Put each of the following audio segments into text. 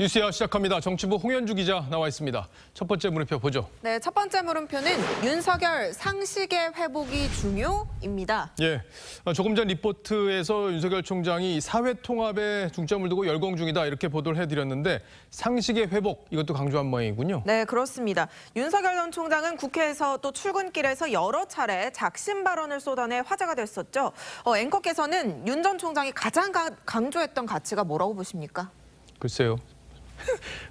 뉴스야 시작합니다. 정치부 홍현주 기자 나와 있습니다. 첫 번째 물음표 보죠. 네, 첫 번째 물음표는 윤석열 상식의 회복이 중요입니다. 예, 조금 전 리포트에서 윤석열 총장이 사회 통합에 중점을 두고 열공 중이다 이렇게 보도를 해드렸는데 상식의 회복 이것도 강조한 모양이군요. 네, 그렇습니다. 윤석열 전 총장은 국회에서 또 출근길에서 여러 차례 작심 발언을 쏟아내 화제가 됐었죠. 앵커께서는 윤 전 총장이 가장 강조했던 가치가 뭐라고 보십니까? 글쎄요.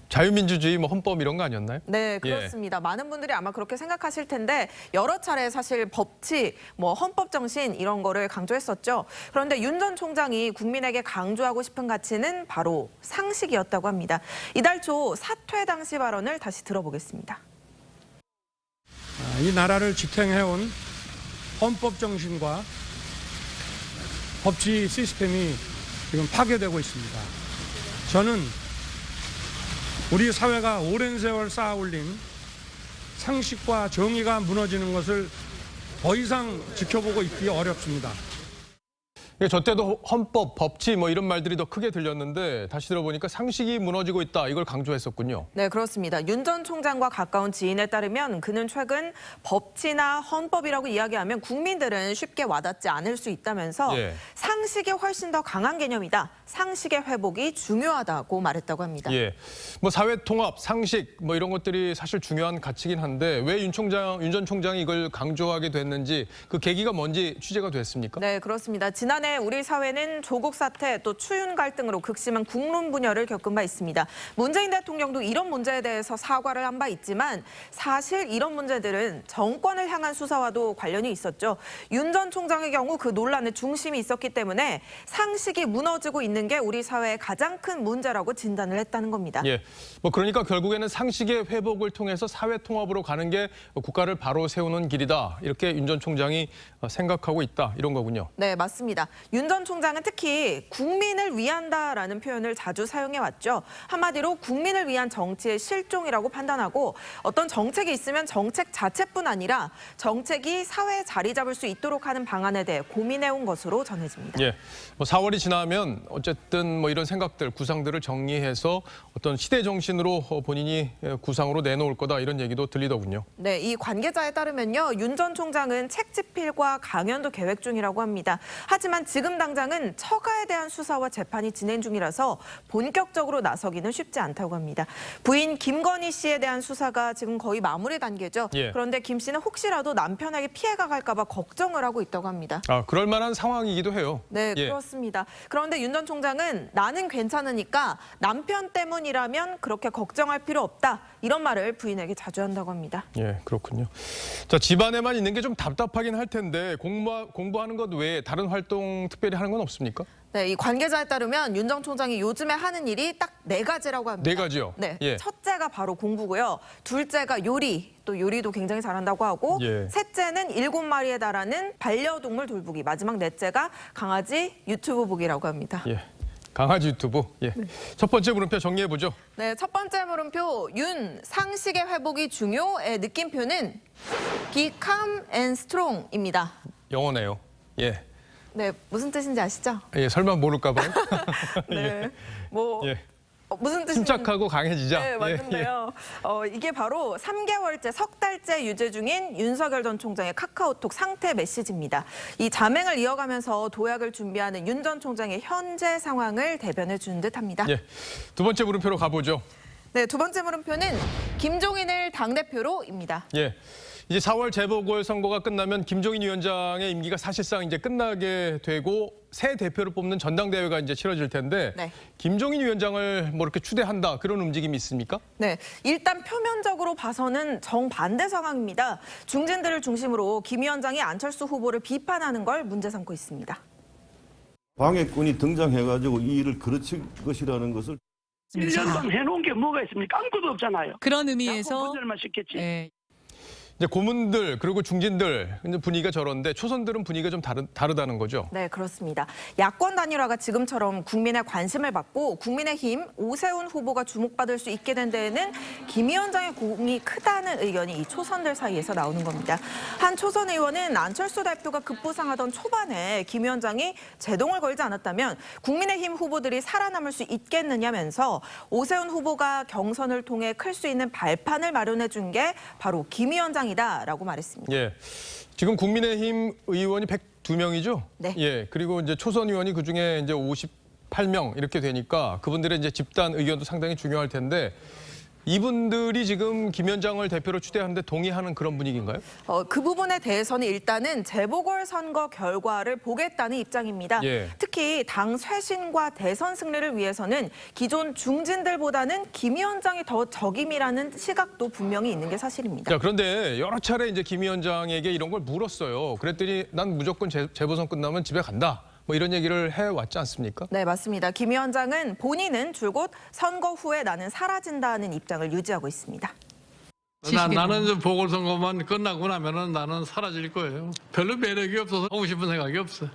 자유민주주의, 헌법 이런 거 아니었나요? 네, 그렇습니다. 많은 분들이 아마 그렇게 생각하실 텐데 여러 차례 사실 법치, 헌법 정신 이런 거를 강조했었죠. 그런데 윤 전 총장이 국민에게 강조하고 싶은 가치는 바로 상식이었다고 합니다. 이달 초 사퇴 당시 발언을 다시 들어보겠습니다. 이 나라를 지탱해온 헌법 정신과 법치 시스템이 지금 파괴되고 있습니다. 저는 우리 사회가 오랜 세월 쌓아 올린 상식과 정의가 무너지는 것을 더 이상 지켜보고 있기 어렵습니다. 저 때도 헌법, 법치 이런 말들이 더 크게 들렸는데 다시 들어보니까 상식이 무너지고 있다 이걸 강조했었군요. 네, 그렇습니다. 윤 전 총장과 가까운 지인에 따르면 그는 최근 법치나 헌법이라고 이야기하면 국민들은 쉽게 와닿지 않을 수 있다면서 상식이 훨씬 더 강한 개념이다. 상식의 회복이 중요하다고 말했다고 합니다. 예, 사회 통합, 상식 이런 것들이 사실 중요한 가치긴 한데 왜 윤 전 총장이 이걸 강조하게 됐는지 그 계기가 뭔지 취재가 됐습니까? 네, 그렇습니다. 지난해 우리 사회는 조국 사태 또 추윤 갈등으로 극심한 국론 분열을 겪은 바 있습니다. 문재인 대통령도 이런 문제에 대해서 사과를 한 바 있지만 사실 이런 문제들은 정권을 향한 수사와도 관련이 있었죠. 윤 전 총장의 경우 그 논란의 중심이 있었기 때문에 상식이 무너지고 있는 게 우리 사회의 가장 큰 문제라고 진단을 했다는 겁니다. 예, 그러니까 결국에는 상식의 회복을 통해서 사회 통합으로 가는 게 국가를 바로 세우는 길이다. 이렇게 윤 전 총장이 생각하고 있다. 이런 거군요. 네, 맞습니다. 윤 전 총장은 특히 국민을 위한다라는 표현을 자주 사용해왔죠. 한마디로 국민을 위한 정치의 실종이라고 판단하고 어떤 정책이 있으면 정책 자체뿐 아니라 정책이 사회에 자리 잡을 수 있도록 하는 방안에 대해 고민해온 것으로 전해집니다. 예, 4월이 지나면 어쨌든 이런 생각들, 구상들을 정리해서 어떤 시대 정신으로 본인이 구상으로 내놓을 거다 이런 얘기도 들리더군요. 네, 이 관계자에 따르면요. 윤 전 총장은 책 집필과 강연도 계획 중이라고 합니다. 하지만 지금 당장은 처가에 대한 수사와 재판이 진행 중이라서 본격적으로 나서기는 쉽지 않다고 합니다. 부인 김건희 씨에 대한 수사가 지금 거의 마무리 단계죠. 그런데 김 씨는 혹시라도 남편에게 피해가 갈까 봐 걱정을 하고 있다고 합니다. 그럴 만한 상황이기도 해요. 네, 그렇습니다. 그런데 윤 전 총장은 나는 괜찮으니까 남편 때문이라면 그렇게 걱정할 필요 없다. 이런 말을 부인에게 자주 한다고 합니다. 예, 그렇군요. 자, 집안에만 있는 게 좀 답답하긴 할 텐데 공부하는 것 외에 다른 활동 특별히 하는 건 없습니까? 네, 이 관계자에 따르면 윤 전 총장이 요즘에 하는 일이 딱 4가지라고 합니다. 4가지요? 네, 첫째가 바로 공부고요. 둘째가 요리, 또 요리도 굉장히 잘한다고 하고 셋째는 7마리에 달하는 반려동물 돌보기, 마지막 넷째가 강아지 유튜브 보기라고 합니다. 예, 강아지 유튜브. 첫 번째 물음표 정리해보죠. 네, 첫 번째 물음표 윤 상식의 회복이 중요의 느낌표는 Be calm and strong입니다. 영어네요. 예. 네, 무슨 뜻인지 아시죠? 예, 설마 모를까 봐요. 네, 무슨 뜻인지 침착하고 강해지자. 네, 맞는데요. 이게 바로 3개월째, 석 달째 유죄 중인 윤석열 전 총장의 카카오톡 상태 메시지입니다. 이 자맹을 이어가면서 도약을 준비하는 윤 전 총장의 현재 상황을 대변해 준 듯합니다. 예, 두 번째 물음표로 가보죠. 네, 두 번째 물음표는 김종인을 당대표로입니다. 예. 이제 4월 재보궐선거가 끝나면 김종인 위원장의 임기가 사실상 이제 끝나게 되고 새 대표를 뽑는 전당대회가 이제 치러질 텐데 김종인 위원장을 이렇게 추대한다 그런 움직임이 있습니까? 네, 일단 표면적으로 봐서는 정반대 상황입니다. 중진들을 중심으로 김 위원장이 안철수 후보를 비판하는 걸 문제 삼고 있습니다. 방해꾼이 등장해가지고 이 일을 그르칠 것이라는 것을 1년 동안 해놓은 게 뭐가 있습니까? 아무것도 없잖아요. 그런 의미에서 건들만 시켰지. 이제 고문들 그리고 중진들 이제 분위기가 저런데 초선들은 분위기가 좀 다르다는 거죠. 네, 그렇습니다. 야권 단일화가 지금처럼 국민의 관심을 받고 국민의힘 오세훈 후보가 주목받을 수 있게 된 데에는 김 위원장의 공이 크다는 의견이 이 초선들 사이에서 나오는 겁니다. 한 초선 의원은 안철수 대표가 급부상하던 초반에 김 위원장이 제동을 걸지 않았다면 국민의힘 후보들이 살아남을 수 있겠느냐면서 오세훈 후보가 경선을 통해 클 수 있는 발판을 마련해 준 게 바로 김 위원장이다라고 말했습니다. 예. 지금 국민의힘 의원이 102명이죠? 네. 예. 그리고 이제 초선 의원이 그중에 이제 58명 이렇게 되니까 그분들의 이제 집단 의견도 상당히 중요할 텐데 이분들이 지금 김 위원장을 대표로 추대하는데 동의하는 그런 분위기인가요? 그 부분에 대해서는 일단은 재보궐선거 결과를 보겠다는 입장입니다. 예. 특히 당 쇄신과 대선 승리를 위해서는 기존 중진들보다는 김 위원장이 더 적임이라는 시각도 분명히 있는 게 사실입니다. 자, 그런데 여러 차례 이제 김 위원장에게 이런 걸 물었어요. 그랬더니 난 무조건 재보선 끝나면 집에 간다. 뭐 이런 얘기를 해왔지 않습니까? 네, 맞습니다. 김 위원장은 본인은 줄곧 선거 후에 나는 사라진다는 입장을 유지하고 있습니다. 나는 좀 보궐선거만 끝나고 나면은 나는 사라질 거예요. 별로 매력이 없어서 하고 싶은 생각이 없어.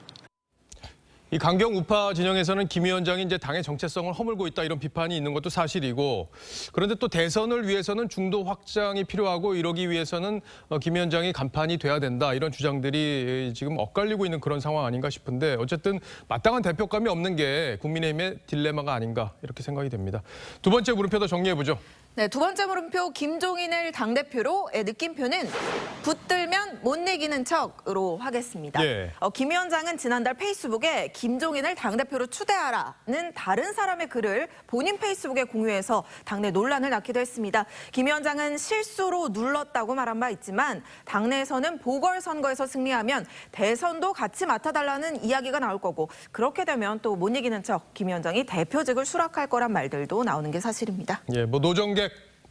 이 강경 우파 진영에서는 김 위원장이 이제 당의 정체성을 허물고 있다 이런 비판이 있는 것도 사실이고 그런데 또 대선을 위해서는 중도 확장이 필요하고 이러기 위해서는 김 위원장이 간판이 돼야 된다 이런 주장들이 지금 엇갈리고 있는 그런 상황 아닌가 싶은데 어쨌든 마땅한 대표감이 없는 게 국민의힘의 딜레마가 아닌가 이렇게 생각이 됩니다. 두 번째 물음표도 정리해보죠. 네, 두 번째 물음표 김종인을 당대표로의 느낌표는 붙들면 못 이기는 척으로 하겠습니다. 예. 김 위원장은 지난달 페이스북에 김종인을 당대표로 추대하라는 다른 사람의 글을 본인 페이스북에 공유해서 당내 논란을 낳기도 했습니다. 김 위원장은 실수로 눌렀다고 말한 바 있지만 당내에서는 보궐선거에서 승리하면 대선도 같이 맡아달라는 이야기가 나올 거고 그렇게 되면 또 못 이기는 척 김 위원장이 대표직을 수락할 거란 말들도 나오는 게 사실입니다. 예, 뭐 노정객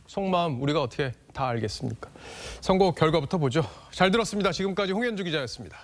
속마음 우리가 어떻게 다 알겠습니까? 선거 결과부터 보죠. 잘 들었습니다. 지금까지 홍현주 기자였습니다.